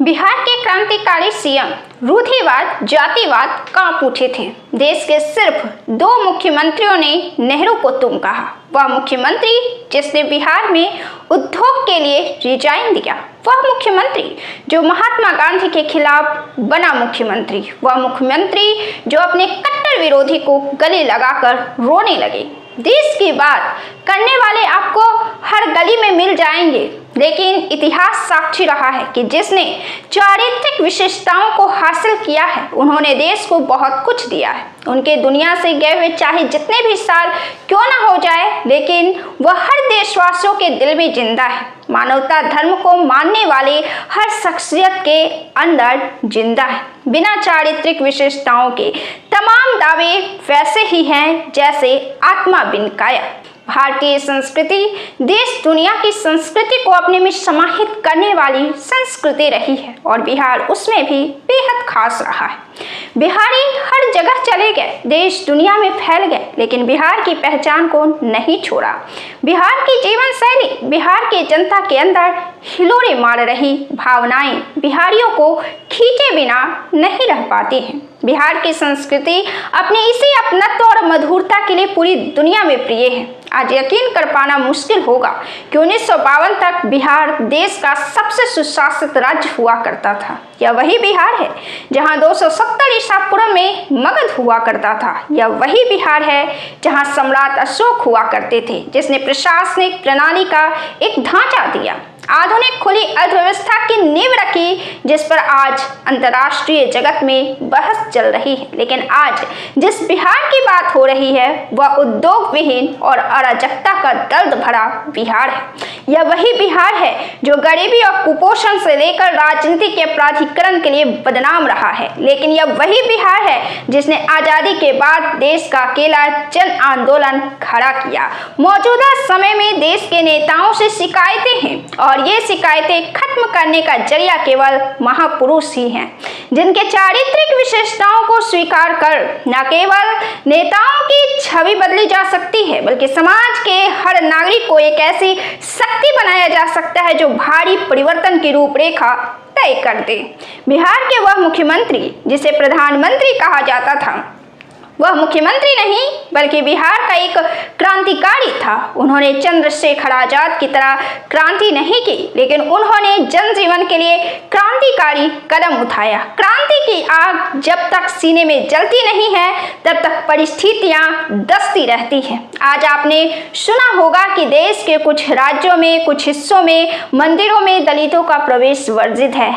बिहार के क्रांतिकारी सीएम रूढ़िवाद जातिवाद कांप उठे थे। देश के सिर्फ 2 मुख्यमंत्रियों ने नेहरू को तुम कहा। वह मुख्यमंत्री जिसने बिहार में उद्योग के लिए रिजाइन दिया, वह मुख्यमंत्री जो महात्मा गांधी के खिलाफ बना मुख्यमंत्री, वह मुख्यमंत्री जो अपने कट्टर विरोधी को गले लगाकर रोने लगे। देश की बात करने वाले आपको हर गली में मिल जाएंगे, लेकिन इतिहास साक्षी रहा है कि जिसने चारित्रिक विशेषताओं को हासिल किया है, उन्होंने देश को बहुत कुछ दिया है। उनके दुनिया से गए हुए चाहे जितने भी साल क्यों ना हो जाए, लेकिन वह हर देशवासियों के दिल में जिंदा है। मानवता धर्म को मानने वाले हर शख्सियत के अंदर जिंदा है। बिना चारित्रिक विशेषताओं के तमाम दावे वैसे ही हैं जैसे आत्मा बिन काया। भारतीय संस्कृति देश दुनिया की संस्कृति को अपने में समाहित करने वाली संस्कृति रही है और बिहार उसमें भी बेहद खास रहा है। बिहारी हर जगह चले गए, देश दुनिया में फैल गए, लेकिन बिहार की पहचान को नहीं छोड़ा। बिहार की जीवन शैली, बिहार की जनता के अंदर हिलोरे मार रही भावनाएं बिहारियों को खींचे बिना नहीं रह पाती हैं। बिहार की संस्कृति अपने इसी अपनत्व और मधुरता के लिए पूरी दुनिया में प्रिय है। आज यकीन कर पाना मुश्किल होगा कि 1952 तक बिहार देश का सबसे सुशासित राज्य हुआ करता था। यह वही बिहार है जहां 270 ईसा पूर्व में मगध हुआ करता था। यह वही बिहार है जहां सम्राट अशोक हुआ करते थे, जिसने प्रशासनिक प्रणाली का एक ढांचा दिया, आधुनिक खुली अर्थव्यवस्था की नींव रखी, जिस पर आज अंतर्राष्ट्रीय जगत में बहस चल रही है। लेकिन आज जिस बिहार की बात हो रही है वह उद्योग विहीन और अराजकता का दर्द भरा बिहार है। यह वही बिहार है जो गरीबी और कुपोषण से लेकर राजनीति के अपराधीकरण के लिए बदनाम रहा है। लेकिन यह वही बिहार है जिसने आजादी के बाद देश का अकेला जन आंदोलन खड़ा किया। मौजूदा समय में देश के नेताओं से शिकायतें हैं और ये शिकायतें खत्म करने का जरिया केवल महापुरुष ही हैं, जिनके चारित्रिक विशेषताओं को स्वीकार कर न केवल नेताओं की छवि बदली जा सकती है, बल्कि समाज के हर नागरिक को एक ऐसी शक्ति बनाया जा सकता है जो भारी परिवर्तन की रूपरेखा तय कर दे। बिहार के वह मुख्यमंत्री जिसे प्रधानमंत्री कहा जाता था, वह मुख्यमंत्री नहीं बल्कि बिहार का एक क्रांतिकारी था। उन्होंने चंद्रशेखर आजाद की तरह क्रांति नहीं की, लेकिन उन्होंने जनजीवन के लिए क्रांतिकारी कदम उठाया। क्रांति की आग जब तक सीने में जलती नहीं है तब तक परिस्थितियां दसती रहती हैं। आज आपने सुना होगा कि देश के कुछ राज्यों में, कुछ हिस्सों में मंदिरों में दलितों का प्रवेश वर्जित है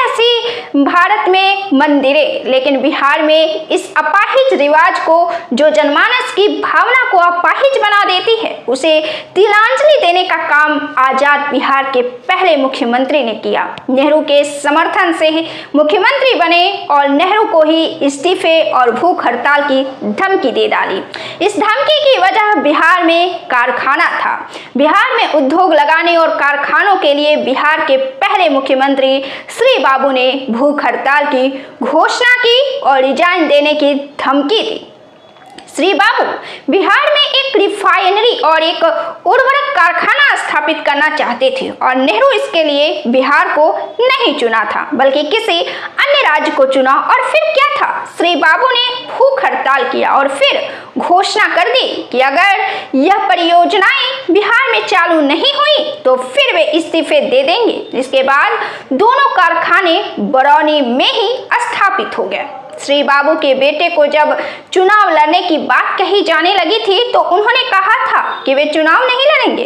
ऐसी भारत में मंदिरें, लेकिन बिहार में इस अपाहिज रिवाज को जो जनमानस की भावना को अपाहिज बना देती है, उसे तिलांजलि देने का काम आजाद बिहार के पहले मुख्यमंत्री ने किया। नेहरू के समर्थन से मुख्यमंत्री बने और नेहरू को ही इस्तीफे और भूख हड़ताल की धमकी दे डाली। इस धमकी की वजह बिहार में कारखाना था। बिहार में उद्योग लगाने और कारखानों के लिए बिहार के पहले मुख्यमंत्री श्री बाबू ने भूख हड़ताल की घोषणा की और रिजाइन देने की धमकी दी। श्री बाबू बिहार में एक रिफाइनरी और एक उर्वरक कारखाना स्थापित करना चाहते थे और नेहरू इसके लिए बिहार को नहीं चुना था बल्कि किसी अन्य राज्य को चुना। और फिर क्या था, श्री बाबू ने भूख हड़ताल किया और फिर घोषणा कर दी कि अगर यह परियोजनाएं बिहार में चालू नहीं हुई तो फिर वे इस्तीफे दे देंगे। इसके बाद दोनों कारखाने बरौनी में ही स्थापित हो गए। श्री बाबू के बेटे को जब चुनाव लड़ने की बात कही जाने लगी थी तो उन्होंने कहा था कि वे चुनाव नहीं लड़ेंगे।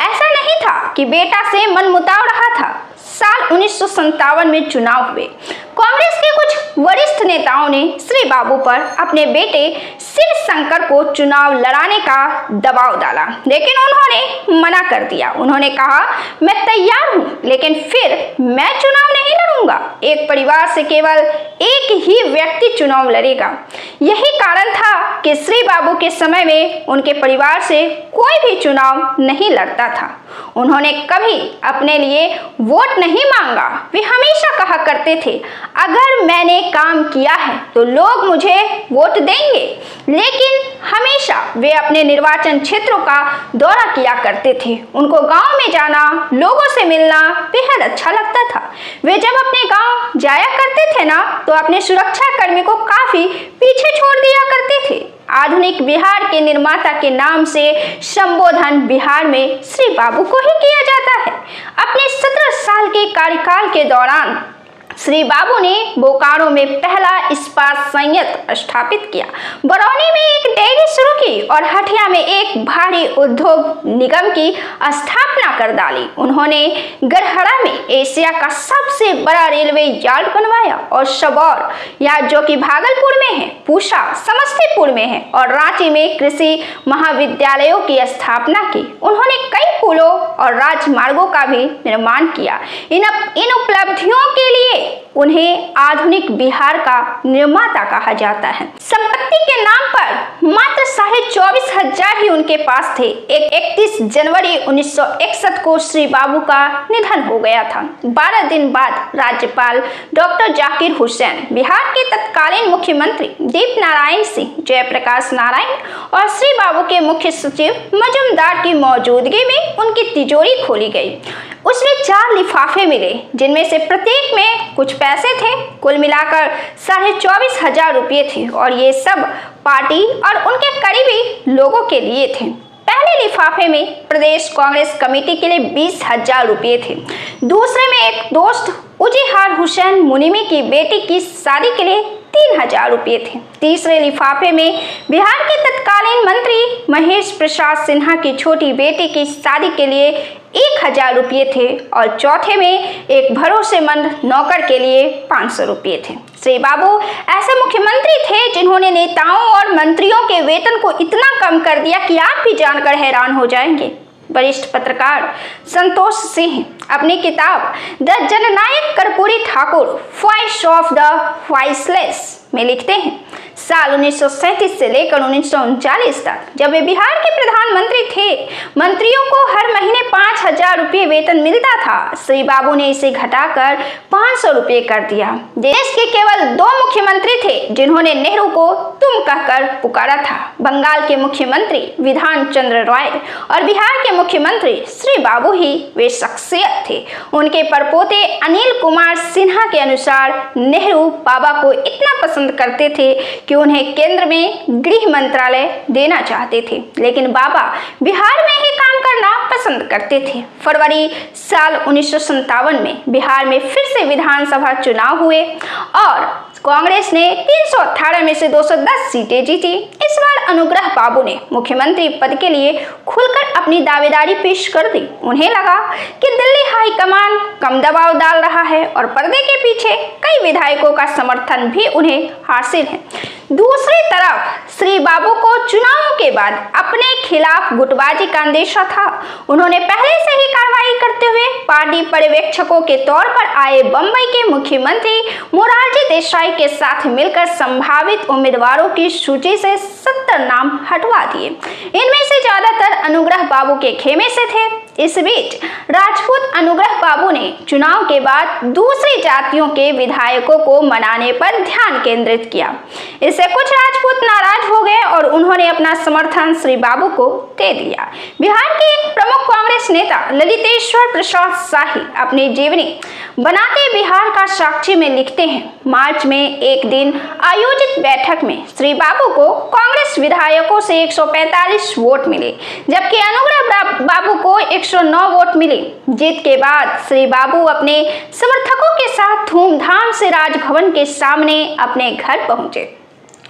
ऐसा नहीं था कि बेटा से मनमुटाव रहा था। साल 1957 में चुनाव हुए। कांग्रेस के कुछ वरिष्ठ नेताओं ने श्री बाबू पर अपने बेटे शिव शंकर को चुनाव लड़ाने का दबाव डाला, लेकिन उन्होंने मना कर दिया। उन्होंने कहा, मैं तैयार हूं, लेकिन फिर मैं चुनाव नहीं लड़ूंगा। एक परिवार से केवल एक ही व्यक्ति चुनाव लड़ेगा। यही कारण था कि श्री बाबू के समय में उनके परिवार से कोई भी चुनाव नहीं लड़ता था। उन्होंने कभी अपने लिए वोट नहीं मांगा। वे हमेशा कहा कहा करते थे, अगर मैंने काम किया है तो लोग मुझे वोट देंगे। लेकिन हमेशा वे अपने निर्वाचन क्षेत्रों का दौरा किया करते थे। उनको गांव में जाना, लोगों से मिलना बेहद अच्छा लगता था। वे जब अपने गांव जाया करते थे ना, तो अपने सुरक्षा कर्मी को काफी पीछे छोड़ दिया करते थे। आधुनिक बिहार के निर्माता के नाम से संबोधन बिहार में श्री बाबू को ही किया जाता है। अपने 17 साल के कार्यकाल के दौरान श्री बाबू ने बोकारो में पहला इस्पात संयंत्र स्थापित किया, बरौनी में एक डेयरी शुरू की और हटिया में एक भारी उद्योग निगम की स्थापना कर डाली। उन्होंने गरहरा में एशिया का सबसे बड़ा रेलवे यार्ड बनवाया और सबौर या जो कि भागलपुर में है, पूसा समस्तीपुर में है और रांची में कृषि महाविद्यालयों की स्थापना की। उन्होंने कई पुलों और राजमार्गों का भी निर्माण किया। इन उपलब्धियों के लिए उन्हें आधुनिक बिहार का निर्माता कहा जाता है। संपत्ति के नाम पर मात्र 24,500 ही उनके पास थे। 31 जनवरी 1961 को श्री बाबू का निधन हो गया था। 12 दिन बाद राज्यपाल डॉक्टर जाकिर हुसैन, बिहार के तत्कालीन मुख्यमंत्री दीप नारायण सिंह, जयप्रकाश नारायण और श्री बाबू के मुख्य सचिव मजूमदार की मौजूदगी में उनकी तिजोरी खोली गई। उसमें 4 लिफाफे मिले, जिनमें से प्रत्येक में कुछ पैसे थे। कुल मिलाकर 24,500 रुपये थे और ये सब पार्टी और उनके करीबी लोगों के लिए थे। पहले लिफाफे में प्रदेश कांग्रेस कमेटी के लिए 20,000 रुपये थे। दूसरे में एक दोस्त उजिहार हुसैन मुनीमी की बेटी की शादी के लिए 3,000 रुपये थे। तीसरे लिफाफे में बिहार के तत्कालीन मंत्री महेश प्रसाद सिन्हा की छोटी बेटी की शादी के लिए 1,000 रुपये थे और चौथे में एक भरोसेमंद नौकर के लिए 500 रुपये थे। श्री बाबू ऐसे मुख्यमंत्री थे जिन्होंने नेताओं और मंत्रियों के वेतन को इतना कम कर दिया कि आप भी जानकर हैरान हो जाएंगे। वरिष्ठ पत्रकार संतोष सिंह अपनी किताब the Jannayak Karpoori Thakur voice of the voiceless में लिखते हैं, साल 1937 से लेकर 1939 तक जब वे बिहार के प्रधानमंत्री थे, मंत्रियों को हर महीने 5,000 रुपये वेतन मिलता था। श्री बाबू ने इसे घटाकर 500 रुपये कर दिया। देश के केवल 2 मुख्यमंत्री थे जिन्होंने नेहरू को तुम कहकर पुकारा था, बंगाल के मुख्यमंत्री विधान चंद्र रॉय और बिहार के मुख्यमंत्री श्री बाबू ही वे शख्सियत थे। उनके परपोते अनिल कुमार सिन्हा के अनुसार नेहरू बाबा को इतना पसंद करते थे कि उन्हें केंद्र में गृह मंत्रालय देना चाहते थे, लेकिन बाबा बिहार में ही काम करना पसंद करते थे। फरवरी साल 1957 में बिहार में फिर से विधानसभा चुनाव हुए और कांग्रेस ने 318 में से 210 सीटें जीती। इस बार अनुग्रह बाबू ने मुख्यमंत्री पद के लिए खुलकर अपनी दावेदारी पेश कर दी। उन्हें लगा कि दिल्ली हाईकमान कम दबाव डाल रहा है और पर्दे के पीछे कई विधायकों का समर्थन भी उन्हें हासिल है। दूसरी तरफ श्री बाबू को चुनावों के बाद अपने खिलाफ गुटबाजी का अंदेशा था। उन्होंने पहले से ही कार्रवाई करते हुए पार्टी पर्यवेक्षकों के तौर पर आए बंबई के मुख्यमंत्री मोरारजी देसाई के साथ मिलकर संभावित उम्मीदवारों की सूची से 70 नाम हटवा दिए। इनमें से ज्यादातर अनुग्रह बाबू के खेमे से थे। इस बीच राजपूत अनुग्रह बाबू ने चुनाव के बाद दूसरी जातियों के विधायकों को मनाने पर ध्यान केंद्रित किया। इससे कुछ राजपूत नाराज हो गए और उन्होंने अपना समर्थन श्री बाबू को दे दिया। बिहार के एक प्रमुख कांग्रेस नेता ललितेश्वर प्रसाद शाही अपनी जीवनी बनाते बिहार का साक्षी में लिखते हैं, मार्च में एक दिन आयोजित बैठक में श्री बाबू को कांग्रेस विधायकों से 145 वोट मिले, जबकि अनुग्रह बाबू को 109 वोट मिले। जीत के बाद श्री बाबू अपने समर्थकों के साथ धूमधाम से राजभवन के सामने अपने घर पहुंचे।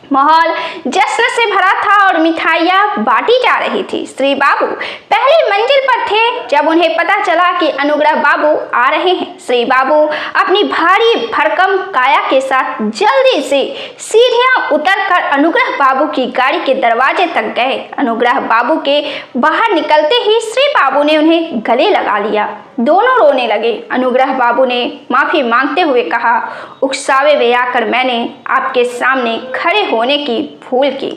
माहौल जश्न से भरा था और मिठाइयाँ बांटी जा रही थी। श्री बाबू पहली मंजिल पर थे जब उन्हें पता चला कि अनुग्रह बाबू आ रहे हैं। श्री बाबू अपनी भारी भरकम काया के साथ जल्दी से सीढ़ियां उतरकर अनुग्रह बाबू की गाड़ी के दरवाजे तक गए। अनुग्रह बाबू के बाहर निकलते ही श्री बाबू ने उन्हें गले लगा लिया। दोनों रोने लगे। अनुग्रह बाबू ने माफी मांगते हुए कहा, उकसावे में आकर मैंने आपके सामने खड़े होने की भूल की।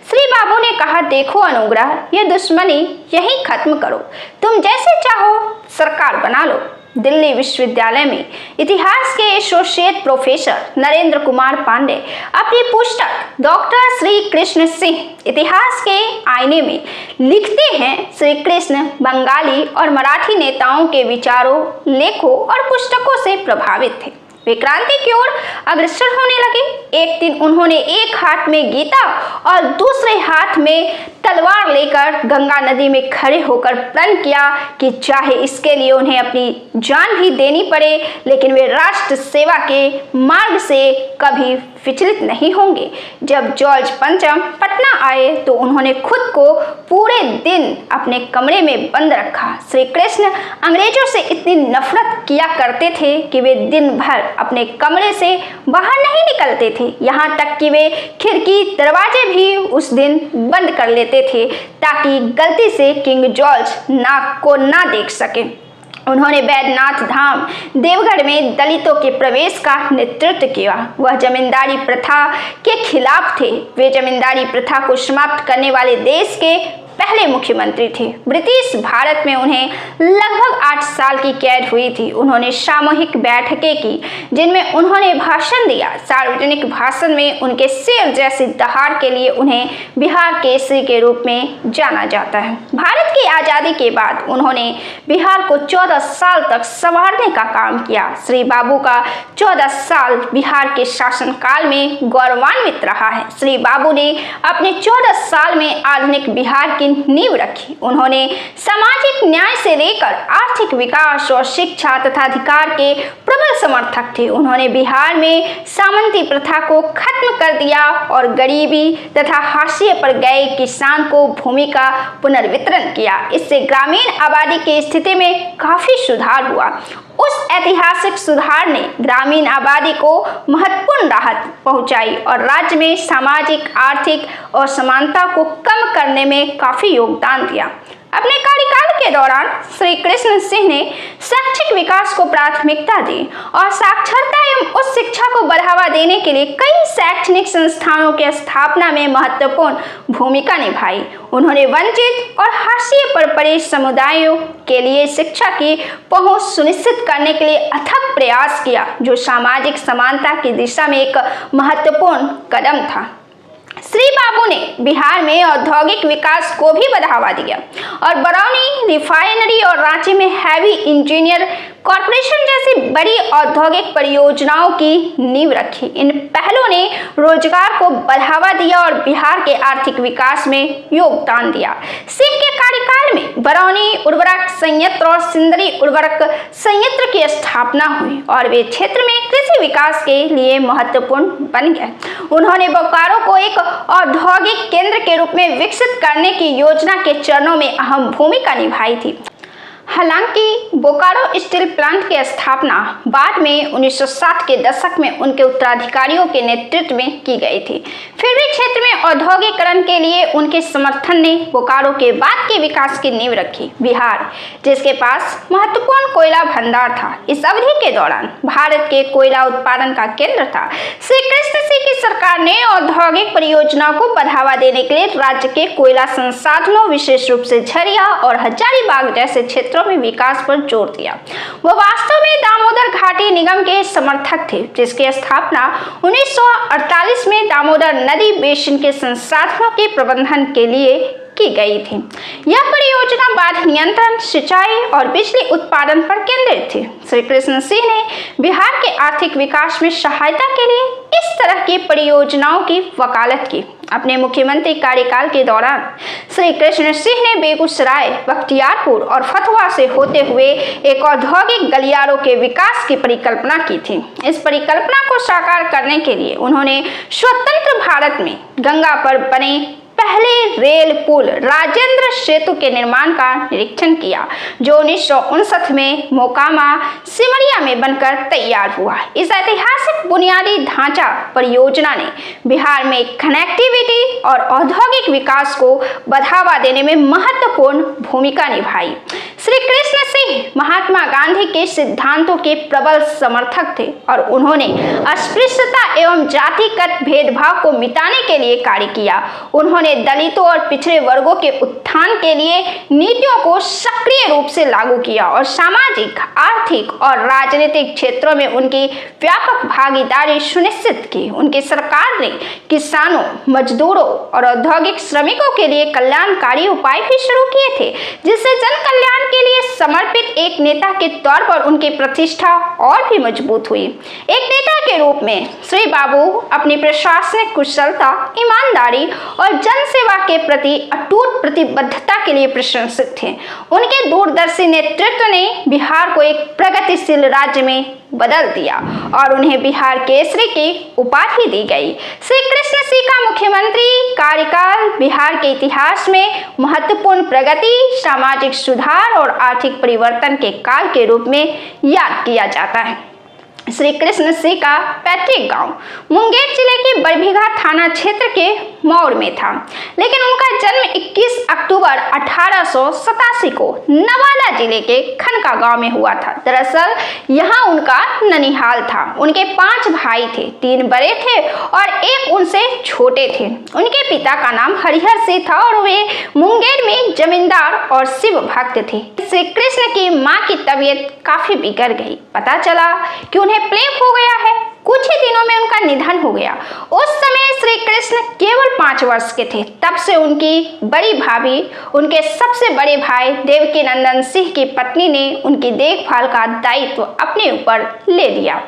श्री बाबू ने कहा, देखो अनुग्रह, ये दुश्मनी यहीं खत्म करो, तुम जैसे चाहो सरकार बना लो। दिल्ली विश्वविद्यालय में इतिहास के एसोसिएट प्रोफेसर नरेंद्र कुमार पांडे अपनी पुस्तक डॉक्टर श्री कृष्ण सिंह इतिहास के आईने में लिखते हैं, श्री कृष्ण बंगाली और मराठी नेताओं के विचारों, लेखों और पुस्तकों से प्रभावित थे। वे क्रांति की ओर अग्रसर होने लगे। एक दिन उन्होंने एक हाथ में गीता और दूसरे हाथ में तलवार लेकर गंगा नदी में खड़े होकर प्रण किया कि चाहे इसके लिए उन्हें अपनी जान भी देनी पड़े, लेकिन वे राष्ट्र सेवा के मार्ग से कभी विचलित नहीं होंगे। जब जॉर्ज पंचम पटना आए तो उन्होंने खुद को पूरे दिन अपने कमरे में बंद रखा। श्री कृष्ण अंग्रेजों से इतनी नफरत किया करते थे कि वे दिन भर अपने कमरे से बाहर नहीं निकलते थे, यहाँ तक कि वे खिड़की दरवाजे भी उस दिन बंद कर लेते थे ताकि गलती से किंग जॉर्ज नाक को ना देख सके। उन्होंने बैद्यनाथ धाम देवगढ़ में दलितों के प्रवेश का नेतृत्व किया। वह जमींदारी प्रथा के खिलाफ थे। वे जमींदारी प्रथा को समाप्त करने वाले देश के पहले मुख्यमंत्री थे। ब्रिटिश भारत में उन्हें लगभग 8 साल की कैद हुई थी। उन्होंने सामूहिक बैठकें की जिनमें उन्होंने भाषण दिया। सार्वजनिक भाषण में उनके शेर जैसी दहाड़ के लिए उन्हें बिहार केसरी के रूप में जाना जाता है। भारत की आज़ादी के बाद उन्होंने बिहार को 14 साल तक संवारने का काम किया। श्री बाबू का 14 साल बिहार के शासनकाल में गौरवान्वित रहा है। श्री बाबू ने अपने 14 साल में आधुनिक बिहार की नींव रखी। उन्होंने सामाजिक न्याय से लेकर आर्थिक विकास और शिक्षा तथा अधिकार के प्रबल समर्थक थे। उन्होंने बिहार में सामंती प्रथा को खत्म कर दिया और गरीबी तथा हाशिए पर गए किसान को भूमि का पुनर्वितरण किया। इससे ग्रामीण आबादी की स्थिति में काफी सुधार हुआ। उस ऐतिहासिक सुधार ने ग्रामीण आबादी को महत्वपूर्ण राहत पहुंचाई और राज्य में सामाजिक आर्थिक असमानता को कम करने में काफी योगदान दिया। अपने कार्यकाल के दौरान श्री कृष्ण सिंह ने शैक्षिक विकास को प्राथमिकता दी और साक्षरता एवं उच्च शिक्षा को बढ़ावा देने के लिए कई शैक्षणिक संस्थानों की स्थापना में महत्वपूर्ण भूमिका निभाई। उन्होंने वंचित और हाशिए पर पड़े समुदायों के लिए शिक्षा की पहुंच सुनिश्चित करने के लिए अथक प्रयास किया, जो सामाजिक समानता की दिशा में एक महत्वपूर्ण कदम था। श्री बाबू ने बिहार में औद्योगिक विकास को भी बढ़ावा दिया और बरौनी रिफाइनरी और रांची में हैवी इंजीनियर कॉरपोरेशन जैसी बड़ी औद्योगिक परियोजनाओं की नींव रखी। इन पहलों ने रोजगार को बढ़ावा दिया और बिहार के आर्थिक विकास में योगदान दिया। सिंह के कार्यकाल में बरौनी उर्वरक संयंत्र और सिंदरी उर्वरक संयंत्र की स्थापना हुई और वे क्षेत्र में कृषि विकास के लिए महत्वपूर्ण बन गए। उन्होंने बोकारो को एक औद्योगिक केंद्र के रूप में विकसित करने की योजना के चरणों में अहम भूमिका निभाई थी। हालांकि बोकारो स्टील प्लांट की स्थापना बाद में 1960 के दशक में उनके उत्तराधिकारियों के नेतृत्व में की गई थी। फिर भी क्षेत्र में औद्योगिकरण के लिए उनके समर्थन ने बोकारो के बाद के विकास की नींव रखी। बिहार, जिसके पास महत्वपूर्ण कोयला भंडार था, इस अवधि के दौरान भारत के कोयला उत्पादन का केंद्र था। श्री कृष्ण सिंह की सरकार ने औद्योगिक परियोजनाओं को बढ़ावा देने के लिए राज्य के कोयला संसाधनों, विशेष रूप से झरिया और हजारीबाग जैसे क्षेत्रों में विकास पर जोर दिया। वह वास्तव में दामोदर घाटी निगम के समर्थक थे, जिसकी स्थापना 1948 में दामोदर नदी बेसिन के संसाधनों के प्रबंधन के लिए की गई थी। यह परियोजना बाढ़ नियंत्रण, सिंचाई और बिजली उत्पादन पर केंद्रित थी। श्री कृष्ण सिंह ने बिहार के आर्थिक विकास में सहायता के लिए इस तरह की परियोजनाओं की वकालत की। अपने मुख्यमंत्री कार्यकाल के दौरान श्री कृष्ण सिंह ने बेगूसराय, बख्तियारपुर और फतुहा से होते हुए एक औद्योगिक गलियारों के विकास की परिकल्पना की थी। इस परिकल्पना को साकार करने के लिए उन्होंने स्वतंत्र भारत में गंगा पर बने पहले रेल पुल राजेंद्र सेतु के निर्माण का निरीक्षण किया, जो 1959 में मोकामा सिमरिया में बनकर तैयार हुआ। इस ऐतिहासिक बुनियादी ढांचा परियोजना ने बिहार में कनेक्टिविटी और औद्योगिक विकास को बढ़ावा देने में महत्वपूर्ण भूमिका निभाई। श्री कृष्ण सिंह महात्मा गांधी के सिद्धांतों के प्रबल समर्थक थे और उन्होंने अस्पृश्यता एवं जातिगत भेदभाव को मिटाने के लिए कार्य किया। उन्होंने उन्होंने दलितों और पिछड़े वर्गों के उत्थान के लिए नीतियों को सक्रिय रूप से लागू किया और सामाजिक, आर्थिक और राजनीतिक क्षेत्रों में उनकी व्यापक भागीदारी सुनिश्चित की। उनकी सरकार ने किसानों, मजदूरों और औद्योगिक श्रमिकों के लिए कल्याणकारी उपाय भी शुरू किए थे, जिससे जन कल्याण के लिए समर्पित एक नेता के तौर पर उनकी प्रतिष्ठा और भी मजबूत हुई। एक नेता के रूप में श्री बाबू अपनी प्रशासनिक कुशलता, ईमानदारी और जनसेवा के प्रति अटूट प्रतिबद्धता के लिए प्रशंसित थे। उनके दूरदर्शी नेतृत्व ने बिहार को एक प्रगतिशील राज्य में बदल दिया और उन्हें बिहार केसरी की उपाधि दी गई। श्री कृष्ण सिंह का मुख्यमंत्री कार्यकाल बिहार के इतिहास में महत्वपूर्ण प्रगति, सामाजिक सुधार और आर्थिक परिवर्तन के काल के रूप में याद किया जाता है। श्री कृष्ण सिंह का पैतृक गांव मुंगेर जिले के बरबीघा थाना क्षेत्र के मौर में था, लेकिन उनका जन्म 21 अक्टूबर 1887 को नवादा जिले के खनका गांव में हुआ था। दरअसल यहां उनका ननिहाल था। उनके 5 भाई थे, 3 बड़े थे और एक उनसे छोटे थे। उनके पिता का नाम हरिहर सिंह था और वे मुंगेर में जमींदार और शिव भक्त थे। श्री कृष्ण की मां की तबीयत काफी बिगड़ गई। पता चला कि उन्हें प्लेग हो गया है। कुछ ही दिनों में उनका निधन हो गया। उस समय श्री कृष्ण केवल 5 वर्ष के थे। तब से उनकी बड़ी भाभी, उनके सबसे बड़े भाई देवकी नंदन सिंह की पत्नी ने उनकी देखभाल का दायित्व अपने ऊपर ले लिया।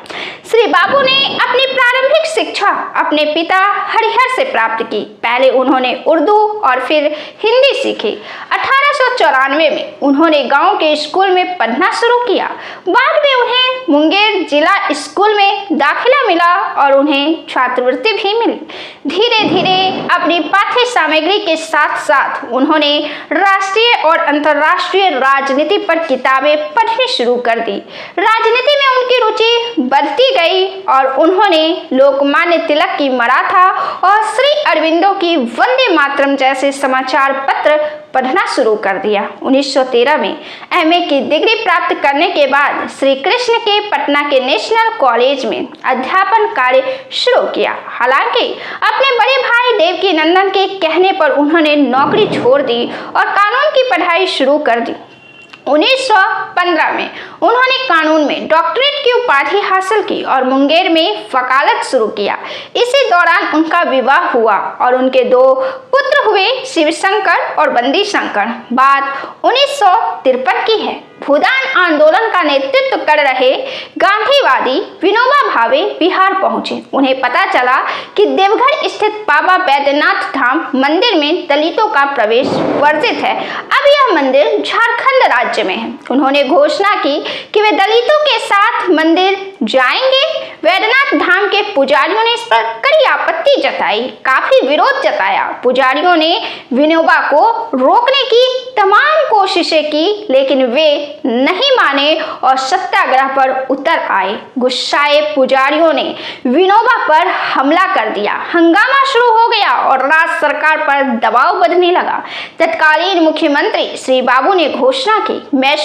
श्री बाबू ने अपनी प्रारंभिक शिक्षा अपने पिता हरिहर से प्राप्त की। पहले उन्होंने उर्दू और फिर हिंदी सीखी। 1894 में उन्होंने गांव के स्कूल में पढ़ना शुरू किया। बाद में उन्हें मुंगेर जिला स्कूल में दाखिला मिला और उन्हें छात्रवृत्ति भी मिली। धीरे धीरे अपनी पाठ्य सामग्री के साथ साथ उन्होंने राष्ट्रीय और अंतर्राष्ट्रीय राजनीति पर किताबें पढ़नी शुरू कर दी। राजनीति में उनकी रुचि बढ़ती गई और उन्होंने लोकमान्य तिलक की मराठा और श्री अरविंदो की वंदे मातरम जैसे समाचार पत्र पढ़ना शुरू कर दिया। 1913 में एमए की डिग्री प्राप्त करने के बाद श्री कृष्ण के पटना के नेशनल कॉलेज में अध्यापन कार्य शुरू किया। हालांकि अपने बड़े भाई देवकी नंदन के कहने पर उन्होंने नौकरी छोड़ दी और कानून की पढ़ाई शुरू कर दी। 1915 में उन्होंने कानून में डॉक्टरेट की उपाधि हासिल की और मुंगेर में वकालत शुरू किया। इसी दौरान उनका विवाह हुआ और उनके 2 पुत्र हुए, शिवशंकर और बंदी शंकर। बात 1953 की है। भूदान आंदोलन का नेतृत्व कर रहे गांधीवादी विनोबा भावे बिहार पहुंचे। उन्हें पता चला कि देवघर स्थित बाबा बैद्यनाथ धाम मंदिर में दलितों का प्रवेश वर्जित है। अब यह मंदिर झारखंड राज्य में है। उन्होंने घोषणा की कि वे दलितों के साथ मंदिर जाएंगे। बैद्यनाथ धाम के पुजारियों ने इस पर कड़ी आपत्ति जताई, काफी विरोध जताया। पुजारियों ने विनोबा को रोकने की तमाम कोशिशें की, लेकिन वे नहीं माने और सत्याग्रह पर उतर आए। गुस्साए पुजारियों ने विनोबा पर हमला कर दिया। हंगामा शुरू हो गया और राज्य सरकार पर दबाव बढ़ने लगा। तत्कालीन मुख्यमंत्री श्री बाबू ने घोषणा की, मैं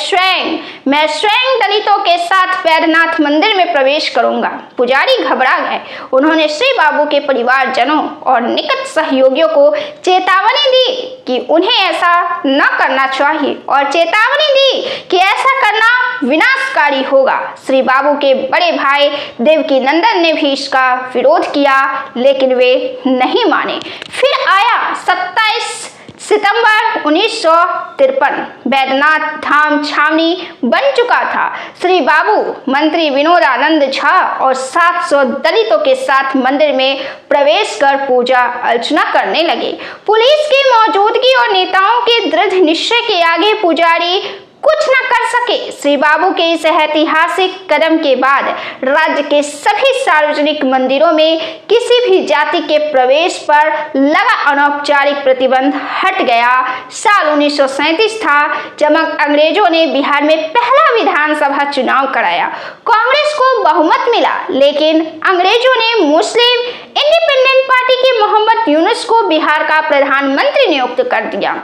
स्वयं दलितों के साथ बैद्यनाथ मंदिर में प्रवेश करूंगा। पुजारी घबरा गए। उन्होंने श्री बाबू के परिवारजनों और निकट सहयोगियों को चेतावनी दी कि उन्हें ऐसा न करना चाहिए और चेतावनी दी कि ऐसा करना विनाशकारी होगा। श्री बाबू के बड़े भाई देवकी नंदन ने भी इसका विरोध किया, लेकिन वे नहीं माने। फिर आया 27 सितंबर 1953। बैद्यनाथ धाम छावनी बन चुका था। श्री बाबू, मंत्री विनोदानंद झा और 700 दलितों के साथ मंदिर में प्रवेश कर पूजा अर्चना करने लगे। पुलिस की मौजूदगी और नेताओं के दृढ़ निश्चय के आगे पुजारी कुछ न कर सके। श्री बाबू के इस ऐतिहासिक कदम के बाद राज्य के सभी सार्वजनिक मंदिरों में किसी भी जाति के प्रवेश पर लगा अनौपचारिक प्रतिबंध हट गया। साल 1937 था जब अंग्रेजों ने बिहार में पहला विधानसभा चुनाव कराया। कांग्रेस को बहुमत मिला, लेकिन अंग्रेजों ने मुस्लिम इंडिपेंडेंट पार्टी के मोहम्मद यूनुस को बिहार का प्रधानमंत्री नियुक्त कर दिया।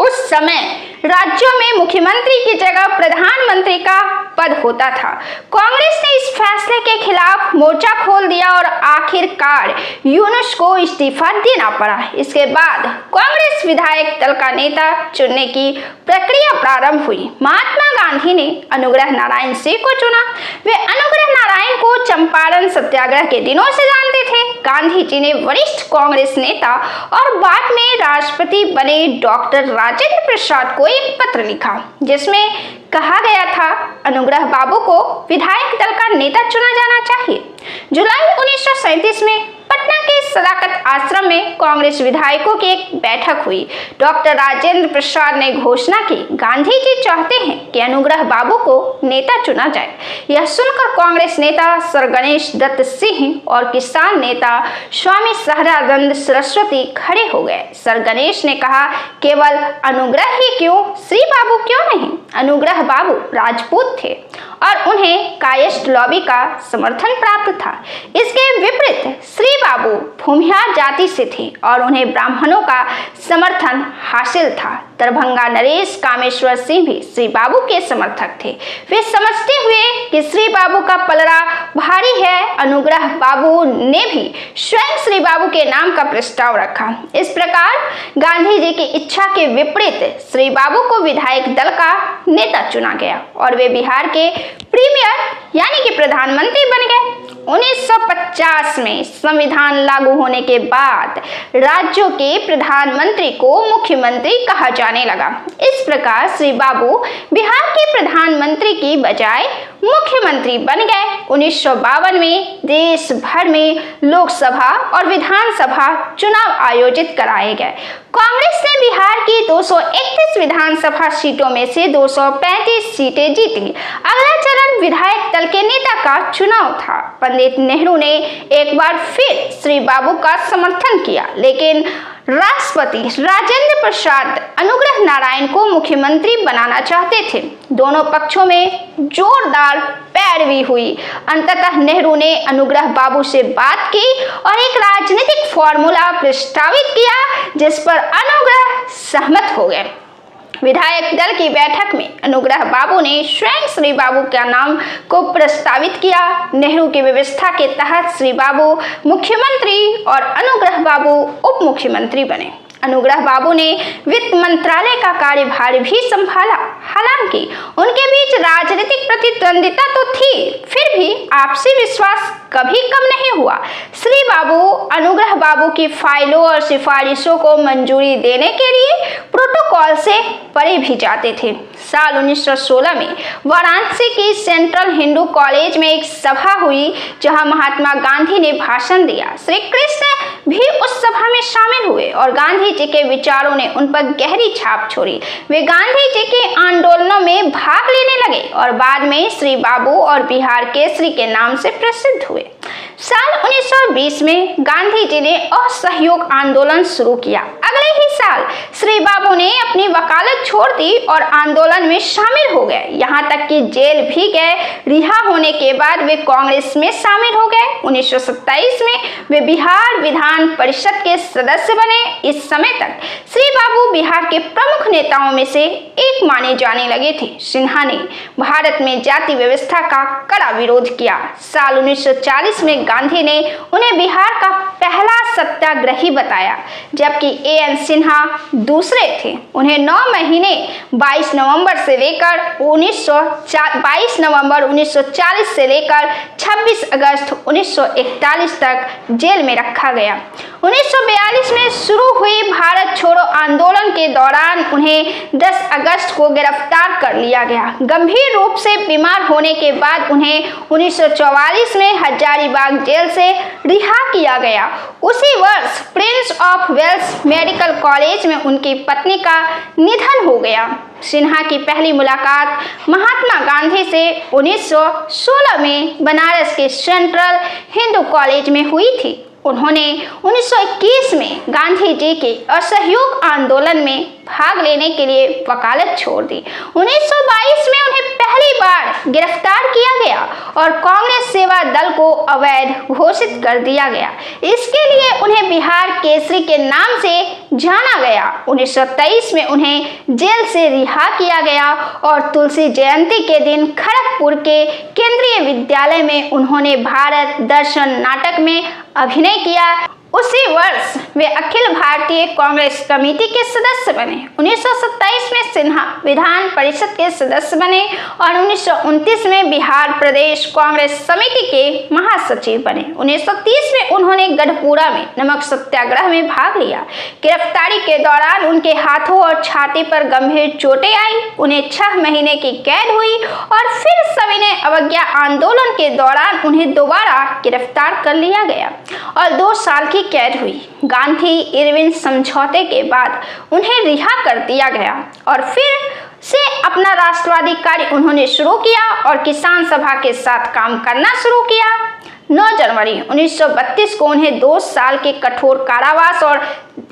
उस समय राज्यों में मुख्यमंत्री की जगह प्रधानमंत्री का पद होता था। कांग्रेस ने इस फैसले के खिलाफ मोर्चा खोल दिया और आखिरकार यूनुस को इस्तीफा देना पड़ा। इसके बाद कांग्रेस विधायक दल का नेता चुनने की प्रक्रिया प्रारंभ हुई। महात्मा गांधी ने अनुग्रह नारायण सिंह को चुना। वे अनुग्रह नारायण को चंपारण सत्याग्रह के दिनों से जानते थे। गांधी जी ने वरिष्ठ कांग्रेस नेता और बाद में राष्ट्रपति बने डॉक्टर राजेंद्र प्रसाद को एक पत्र लिखा, जिसमें कहा गया था अनुग्रह बाबू को विधायक दल का नेता चुना जाना चाहिए। जुलाई 1937 में पटना के सदाकत आश्रम में कांग्रेस विधायकों की एक बैठक हुई। डॉक्टर राजेंद्र प्रसाद ने घोषणा की, गांधी जी चाहते हैं कि अनुग्रह बाबू को नेता चुना जाए। यह सुनकर कांग्रेस नेता सर गणेश दत्त सिंह और किसान नेता स्वामी सहजानंद सरस्वती खड़े हो गए। सर गणेश ने कहा, केवल अनुग्रह ही क्यों, श्री बाबू क्यों नहीं? अनुग्रह बाबू राजपूत थे और उन्हें कायस्थ लॉबी का समर्थन प्राप्त था। इसके विपरीत श्री बाबू भूमिहार जाति से थे और उन्हें ब्राह्मणों का समर्थन हासिल था। दरभंगा नरेश कामेश्वर सिंह भी श्री बाबू के समर्थक थे। वे समझते हुए कि श्री बाबू का पलड़ा भारी है, अनुग्रह बाबू ने भी स्वयं श्री बाबू के नाम का प्रस्ताव रखा। इस प्रकार गांधी जी की इच्छा के विपरीत श्री बाबू को विधायक दल का नेता चुना गया और वे बिहार के प्रीमियर यानी कि प्रधानमंत्री बन गए। 1950 में संविधान लागू होने के बाद राज्यों के प्रधानमंत्री को मुख्यमंत्री कहा जाने लगा। इस प्रकार श्री बाबू बिहार के प्रधानमंत्री की बजाय मुख्यमंत्री बन गए। 1952 में देश भर में लोकसभा और विधानसभा चुनाव आयोजित कराए गए। कांग्रेस ने बिहार की 231 विधानसभा सीटों में से 235 सीटें जीती। अगला चरण विधायक दल के नेता का चुनाव था। पंडित नेहरू ने एक बार फिर श्री बाबू का समर्थन किया, लेकिन राष्ट्रपति राजेंद्र प्रसाद अनुग्रह नारायण को मुख्यमंत्री बनाना चाहते थे। दोनों पक्षों में जोरदार पैरवी हुई। अंततः नेहरू ने अनुग्रह बाबू से बात की और एक राजनीतिक फॉर्मूला प्रस्तावित किया, जिस पर अनुग्रह सहमत हो गए। विधायक दल की बैठक में अनुग्रह बाबू ने स्वयं श्री बाबू का नाम को प्रस्तावित किया। नेहरू की व्यवस्था के तहत श्री बाबू मुख्यमंत्री और अनुग्रह बाबू उप मुख्यमंत्री बने। अनुग्रह बाबू ने वित्त मंत्रालय का कार्यभार भी संभाला। हालांकि उनके बीच राजनीतिक प्रतिद्वंदिता तो थी, फिर भी आपसी विश्वास कभी कम नहीं हुआ। श्री बाबू अनुग्रह बाबू की फाइलों और सिफारिशों को मंजूरी देने के लिए प्रोटोकॉल से परे भी जाते थे। साल 1916 में वाराणसी की सेंट्रल हिंदू कॉलेज में एक सभा हुई, जहां महात्मा गांधी ने भाषण दिया। श्री कृष्ण भी उस सभा में शामिल हुए और गांधी जी के विचारों ने उन पर गहरी छाप छोड़ी। वे गांधी जी के आंदोलनों में भाग लेने लगे और बाद में श्री बाबू और बिहार केसरी के नाम से प्रसिद्ध हुए। साल 1920 में गांधी जी ने असहयोग आंदोलन शुरू किया। अगले ही साल श्री बाबू ने अपनी वकालत छोड़ दी और आंदोलन में शामिल हो गए। यहाँ तक कि जेल भी गए। रिहा होने के बाद वे कांग्रेस में शामिल हो गए। 1927 में वे बिहार विधान परिषद के सदस्य बने। इस समय तक श्री बाबू बिहार के प्रमुख नेताओं में से एक माने जाने लगे थे। सिन्हा ने भारत में जाति व्यवस्था का कड़ा विरोध किया। साल 1940 में गांधी ने उन्हें बिहार का पहला सत्याग्रही बताया, जबकि A.N. सिन्हा दूसरे थे। उन्हें 9 महीने 22 नवंबर 1940 से लेकर 26 अगस्त 1941 तक जेल में रखा गया। 1942 में शुरू हुई भारत छोड़ो आंदोलन के दौरान उन्हें 10 अगस्त को गिरफ्तार कर लिया गया। गंभीर रूप से बीमार होने के बाद उन्हें 1944 में हजारीबाग जेल से रिहा किया गया। उसी वर्ष prince of Wales medical college में उनकी पत्नी का निधन हो गया। सिन्हा की पहली मुलाकात महात्मा गांधी से 1916 में बनारस के सेंट्रल हिंदू कॉलेज में हुई थी। उन्होंने 1921 में गांधी जी के असहयोग आंदोलन में भाग लेने के लिए वकालत छोड़ दी। 1922 में उन्हें पहली बार गिरफ्तार किया गया और कांग्रेस सेवा दल को अवैध घोषित कर दिया गया। इसके लिए उन्हें बिहार केसरी के नाम से जाना गया। 1923 में उन्हें जेल से रिहा किया गया और तुलसी जयंती के दिन खड़गपुर के केंद्रीय विद्यालय में उन्होंने भारत दर्शन नाटक में अभिनय किया। उसी वर्ष वे अखिल भारतीय कांग्रेस कमेटी के सदस्य बने। 1927 में सिन्हा विधान परिषद के सदस्य बने और 1929 में बिहार प्रदेश कांग्रेस समिति के महासचिव बने। 1930 में उन्होंने गढ़पुरा में नमक सत्याग्रह में भाग लिया। गिरफ्तारी के दौरान उनके हाथों और छाती पर गंभीर चोटें आई। उन्हें 6 महीने की कैद हुई और फिर सविनय अवज्ञा आंदोलन के दौरान उन्हें दोबारा गिरफ्तार कर लिया गया और 2 साल की कैद हुई। गांधी इरविन समझौते के बाद उन्हें रिहा कर दिया गया और फिर से अपना राष्ट्रवादी कार्य उन्होंने शुरू किया और किसान सभा के साथ काम करना शुरू किया। 9 जनवरी 1932 को उन्हें 2 साल के कठोर कारावास और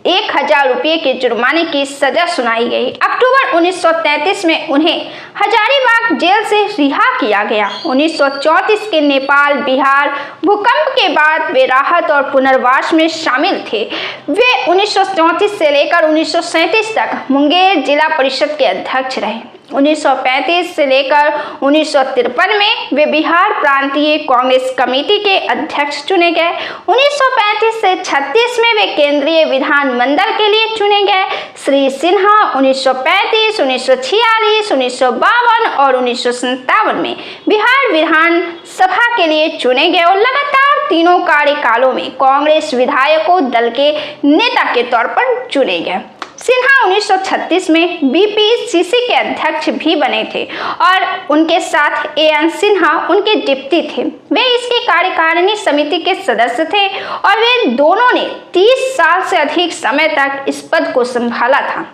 1000 रुपये के जुर्माने की सजा सुनाई गई। अक्टूबर 1933 में उन्हें हजारीबाग जेल से रिहा किया गया। 1934 के नेपाल बिहार भूकंप के बाद वे राहत और पुनर्वास में शामिल थे। वे 1934 से लेकर 1937 तक मुंगेर जिला परिषद के अध्यक्ष रहे। 1935 से लेकर 1953 में वे बिहार प्रांतीय कांग्रेस कमेटी के अध्यक्ष चुने गए। 1935 से 36 में वे केंद्रीय विधानमंडल के लिए चुने गए। श्री सिन्हा 1935, 1946, 1952 और 1957 में बिहार विधान सभा के लिए चुने गए और लगातार तीनों कार्यकालों में कांग्रेस विधायकों दल के नेता के तौर पर चुने गए। सिन्हा 1936 में बीपीसीसी के अध्यक्ष भी बने थे और उनके साथ एएन सिन्हा उनके डिप्टी थे। वे इसकी कार्यकारिणी समिति के सदस्य थे और वे दोनों ने 30 साल से अधिक समय तक इस पद को संभाला था।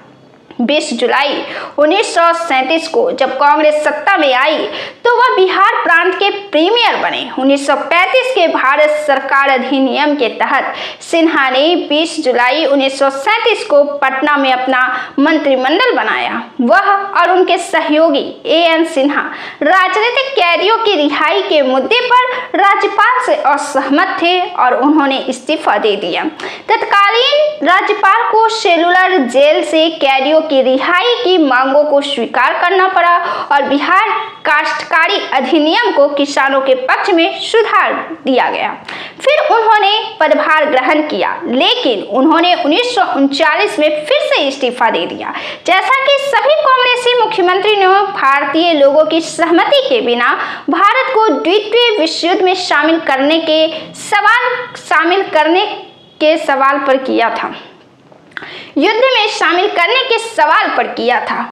20 जुलाई 1937 को जब कांग्रेस सत्ता में आई तो वह बिहार प्रांत के प्रीमियर बने। 1935 के भारत सरकार अधिनियम के तहत सिन्हा ने 20 जुलाई 1937 को पटना में अपना मंत्रिमंडल बनाया। वह और उनके सहयोगी एएन सिन्हा राजनीतिक कैदियों की रिहाई के मुद्दे पर राज्यपाल से असहमत थे और उन्होंने इस्तीफा दे दिया। तत्कालीन राज्यपाल को सेलुलर जेल से कैदियों की रिहाई की मांगों को स्वीकार करना पड़ा और बिहार काश्तकारी अधिनियम को किसानों के पक्ष में सुधार दिया गया। फिर उन्होंने पदभार ग्रहण किया, लेकिन उन्होंने 1939 में फिर से इस्तीफा दे दिया। जैसा कि सभी कांग्रेसी मुख्यमंत्री ने भारतीय लोगों की सहमति के बिना भारत को द्वितीय विश्व युद्ध में शामिल करने के सवाल पर किया था।